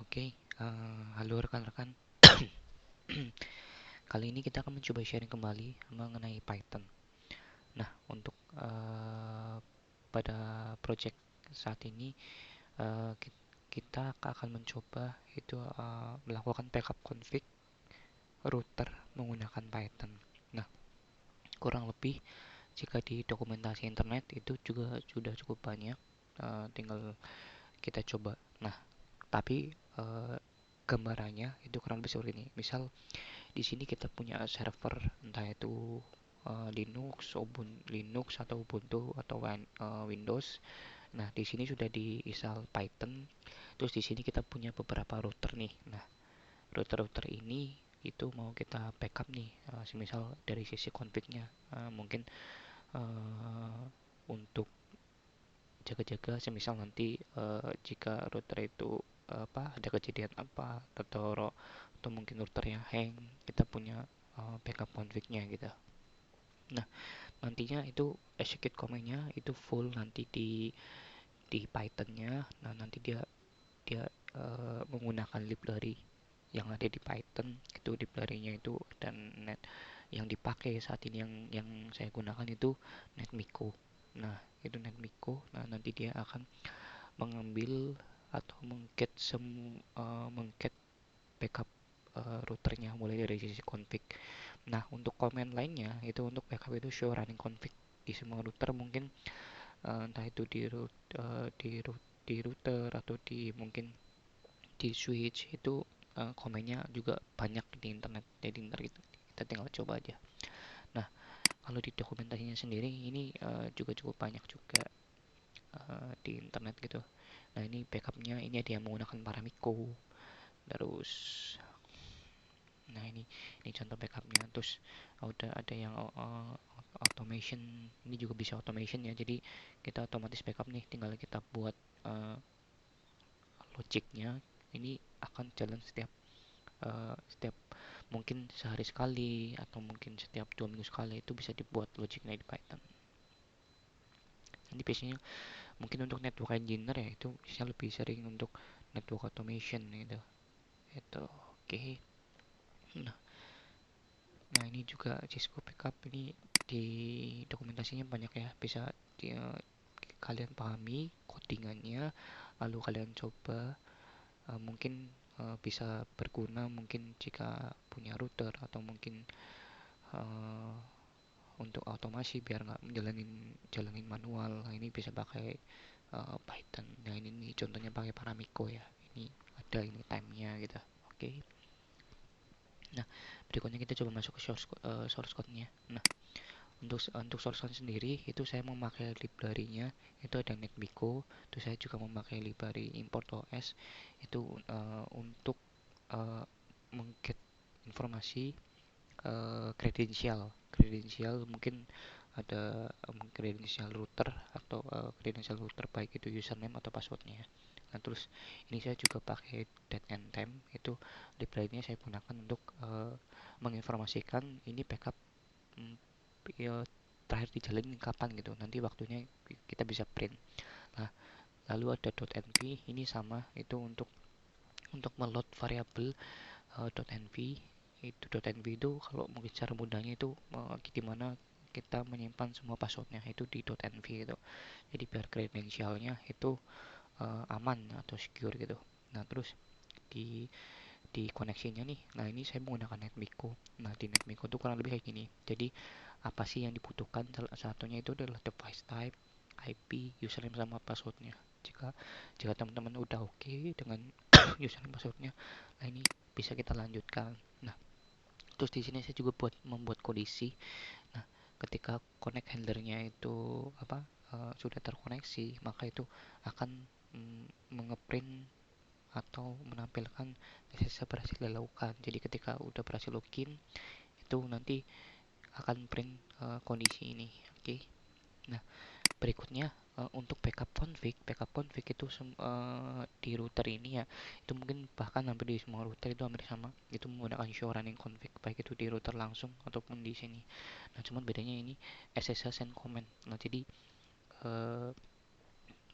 Oke, halo rekan-rekan. Kali ini kita akan mencoba sharing kembali mengenai Python. Nah, untuk pada project saat ini kita akan mencoba itu melakukan backup config router menggunakan Python. Nah, kurang lebih jika di dokumentasi internet itu juga sudah cukup banyak. Tinggal kita coba. Nah, tapi gambarannya itu kurang lebih seperti ini. Misal di sini kita punya server entah itu Linux atau Ubuntu atau Windows. Nah, di sini sudah diinstal Python. Terus di sini kita punya beberapa router nih. Nah, router-router ini itu mau kita backup nih, semisal dari sisi config-nya, mungkin uh, untuk jaga-jaga semisal nanti jika router itu ada kejadian apa atau mungkin routernya hang, kita punya backup config-nya gitu. Nah, nantinya itu execute command-nya itu full nanti di Python-nya. Nah, nanti dia dia menggunakan library yang ada di Python. Itu library-nya itu dan net yang dipakai saat ini yang saya gunakan itu NetMiko. Nah, itu NetMiko. Nah, nanti dia akan mengambil atau mengget backup routernya mulai dari sisi config. Nah, untuk komen lainnya itu untuk backup itu show running config di semua router mungkin, entah itu di router atau di mungkin di switch itu, komennya juga banyak di internet. Jadi ntar kita tinggal coba aja. Nah, kalau di dokumentasinya sendiri ini juga cukup banyak juga di internet gitu. Nah, ini backupnya ini ada yang menggunakan Paramiko. Terus, nah ini contoh backupnya. Terus ada yang automation. Ini juga bisa automation ya. Jadi kita otomatis backup nih. Tinggal kita buat uh, logiknya. Ini akan jalan setiap mungkin sehari sekali atau mungkin setiap 2 minggu sekali, itu bisa dibuat logiknya di Python. Nanti biasanya mungkin untuk network engineer ya itu bisa lebih sering untuk network automation gitu. Itu oke. Okay. Nah, nah ini juga Cisco backup ini di dokumentasinya banyak ya, bisa kalian pahami codingannya, lalu kalian coba, mungkin bisa berguna mungkin jika punya router atau mungkin uh, untuk otomasi biar nggak jalanin manual. Nah, ini bisa pakai Python. Nah, ini contohnya pakai Paramiko ya. Ini ada ini timenya gitu. Oke. Okay. Nah, berikutnya kita coba masuk ke source code-nya. Nah, untuk source code sendiri itu saya memakai library-nya itu ada NetBeako. Terus saya juga memakai library import OS itu untuk mengget informasi kredensial mungkin ada kredensial router atau kredensial router baik itu username atau passwordnya. Nah, terus ini saya juga pakai date and time. Itu library-nya saya gunakan untuk menginformasikan ini backup, mm, ya, terakhir dijalanin kapan gitu, nanti waktunya kita bisa print. Nah, lalu ada .env. Ini sama, itu untuk meload variabel .env. Itu .env itu kalau mungkin cara mudahnya itu gimana kita menyimpan semua passwordnya itu di .env itu. Jadi biar kredensialnya itu aman atau secure gitu. Nah, terus di koneksinya nih. Nah, ini saya menggunakan NetMiko. Nah, di NetMiko itu kurang lebih kayak gini. Jadi apa sih yang dibutuhkan? Salah satunya itu adalah device type, IP, username sama passwordnya. Jika jika teman-teman udah oke dengan username passwordnya, nah ini bisa kita lanjutkan. Nah, terus di sini saya juga membuat kondisi. Nah, ketika connect handlernya itu sudah terkoneksi, maka itu akan mengeprint atau menampilkan SSH berhasil dilakukan. Jadi ketika udah berhasil login, itu nanti akan print kondisi ini. Oke. Okay. Nah, berikutnya untuk backup config itu di router ini ya, itu mungkin bahkan hampir di semua router itu hampir sama. Itu menggunakan show running config baik itu di router langsung ataupun di sini. Nah, cuman bedanya ini SSH send command. Nah, jadi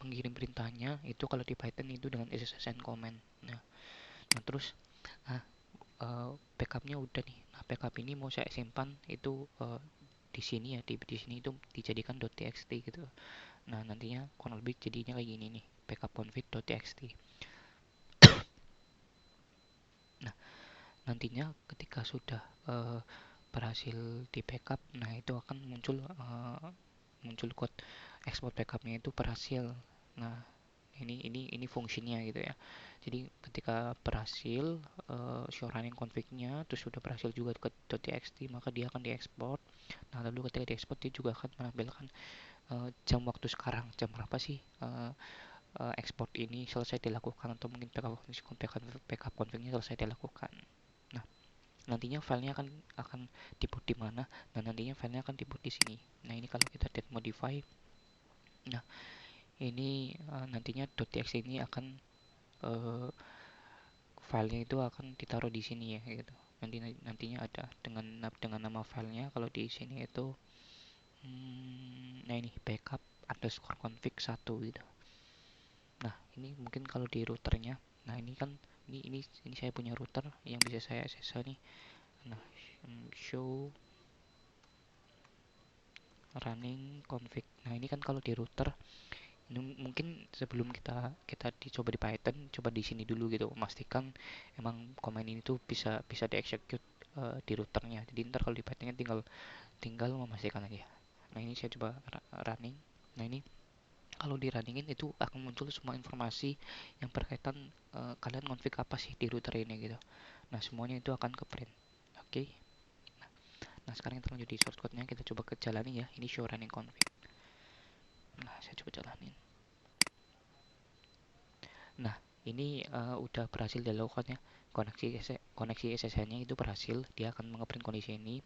mengirim perintahnya itu kalau di Python itu dengan SSH send command. Nah, Nah, terus nah, backupnya udah nih. Nah, backup ini mau saya simpan itu di sini ya, di sini itu dijadikan .txt gitu. Nah, nantinya kurang lebih jadinya kayak gini nih, backup config.txt. Nah, nantinya ketika sudah berhasil di backup, nah itu akan muncul code export backupnya itu berhasil. Nah, ini fungsinya gitu ya. Jadi ketika berhasil show running config-nya terus sudah berhasil juga ke .txt, maka dia akan diekspor. Nah, lalu ketika diekspor dia juga akan menampilkan jam waktu sekarang, jam berapa sih ekspor ini selesai dilakukan, atau mungkin backup config-nya selesai dilakukan. Nah, nantinya filenya akan dibuat di mana? Nah, nantinya filenya akan dibuat di sini. Nah, ini kalau kita date modify, nah ini nantinya .txt ini akan uh, filenya itu akan ditaruh di sini ya gitu. Nantinya ada dengan nama filenya kalau di sini itu nah ini backup underscore config 1 gitu. Nah, ini mungkin kalau di routernya. Nah, ini kan ini saya punya router yang bisa saya akses nih. Nah, show running config. Nah, ini kan kalau di router ini mungkin sebelum kita kita dicoba di Python, coba di sini dulu gitu, memastikan emang command ini tuh bisa bisa diexecute di routernya. Jadi ntar kalau di Pythonnya tinggal tinggal memastikan aja. Nah, ini saya coba running. Nah, ini kalau di runningin itu akan muncul semua informasi yang berkaitan kalian config apa sih di router ini gitu. Nah, semuanya itu akan ke print. Oke. Nah, sekarang kita lanjut di source code-nya, kita coba ke jalani ya. Ini show running config. Nah, saya coba jalanin. Nah, ini udah berhasil dilakukan ya. Koneksi SSH-nya itu berhasil, dia akan mengeprint kondisi ini,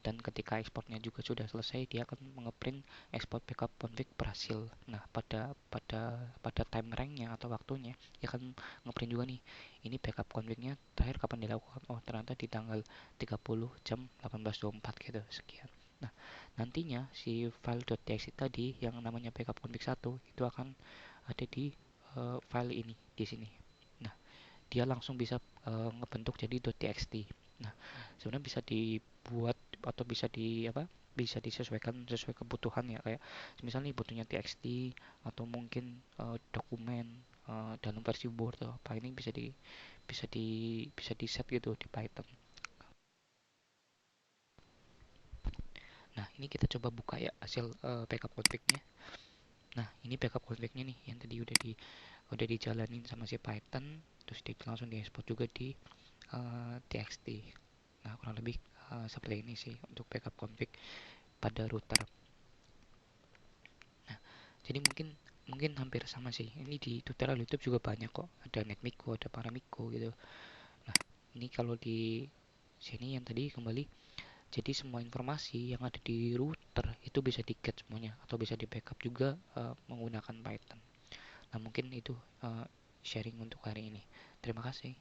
dan ketika ekspornya juga sudah selesai, dia akan mengeprint export backup config berhasil. Nah, pada time rank-nya atau waktunya, dia akan ngeprint juga nih. Ini backup config-nya terakhir kapan dilakukan? Oh, ternyata di tanggal 30 jam 18.24 gitu, sekian. Nah, nantinya si file .txt tadi yang namanya backup config 1 itu akan ada di file ini di sini. Nah, dia langsung bisa ngebentuk jadi .txt. Nah, sebenarnya bisa dibuat atau bisa di apa? Bisa disesuaikan sesuai kebutuhan ya, kayak misalnya butuhnya txt atau mungkin dokumen dalam versi Word atau apa, ini bisa di set gitu di Python. Nah, ini kita coba buka ya hasil backup config-nya. Nah, ini backup config-nya nih yang tadi udah dijalanin sama si Python, terus langsung diekspor juga di txt. Nah, kurang lebih seperti ini sih untuk backup config pada router. Nah, jadi mungkin mungkin hampir sama sih. Ini di tutorial YouTube juga banyak kok. Ada NetMiko, ada Paramiko gitu. Nah, ini kalau di sini yang tadi kembali, jadi semua informasi yang ada di router itu bisa di-get semuanya atau bisa di backup juga menggunakan Python. Nah, mungkin itu sharing untuk hari ini. Terima kasih.